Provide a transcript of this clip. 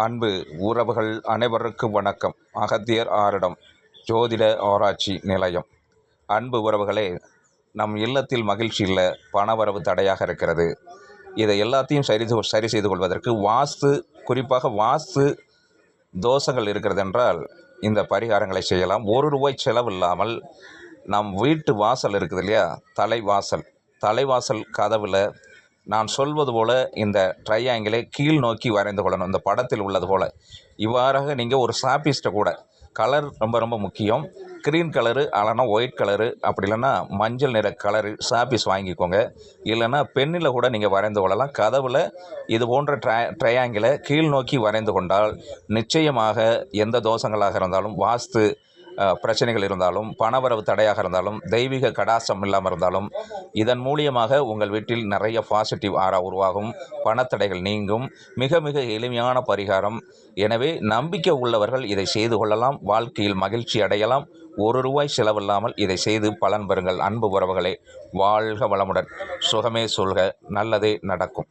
அன்பு உறவுகள் அனைவருக்கும் வணக்கம். அகத்தியர் ஆரிடம் ஜோதிட ஆராய்ச்சி நிலையம். அன்பு உறவுகளே, நம் இல்லத்தில் மகிழ்ச்சி இல்லை, பணவரவு தடையாக இருக்கிறது. இதை எல்லாத்தையும் சரி செய்து கொள்வதற்கு குறிப்பாக வாஸ்து தோஷங்கள் இருக்கிறது என்றால் இந்த பரிகாரங்களை செய்யலாம். ₹1 செலவில்லாமல் நம் வீட்டு வாசல் இருக்குது இல்லையா, தலைவாசல் கதவில் நான் சொல்வது போல் இந்த ட்ரையாங்கிளை கீழ் நோக்கி வரைந்து கொள்ளணும். இந்த படத்தில் உள்ளது போல் இவ்வாறாக நீங்கள் ஒரு சாப்பிஸ்ட்டை கூட, கலர் ரொம்ப ரொம்ப முக்கியம். க்ரீன் கலரு இல்லைனா ஒயிட் கலரு, அப்படி இல்லைன்னா மஞ்சள் நிற கலரு சாப்பீஸ் வாங்கிக்கோங்க. இல்லைன்னா பெண்ணில் கூட நீங்கள் வரைந்து கொள்ளலாம். கதவில் இது போன்ற ட்ரையாங்கிளை கீழ் நோக்கி வரைந்து கொண்டால் நிச்சயமாக எந்த தோஷங்களாக இருந்தாலும், வாஸ்து பிரச்சனைகள் இருந்தாலும், பணவரவு தடையாக இருந்தாலும், தெய்வீக கடாசம் இல்லாமல் இருந்தாலும், இதன் மூலியமாக உங்கள் வீட்டில் நிறைய பாசிட்டிவ் ஆரா உருவாகும், பணத்தடைகள் நீங்கும். மிக மிக எளிமையான பரிகாரம். எனவே நம்பிக்கை உள்ளவர்கள் இதை செய்து கொள்ளலாம். வாழ்க்கையில் மகிழ்ச்சி அடையலாம். ₹1 செலவில்லாமல் இதை செய்து பலன் பெறுங்கள். அன்பு உறவுகளே, வாழ்க வளமுடன். சுகமே சொல்க, நல்லதே நடக்கும்.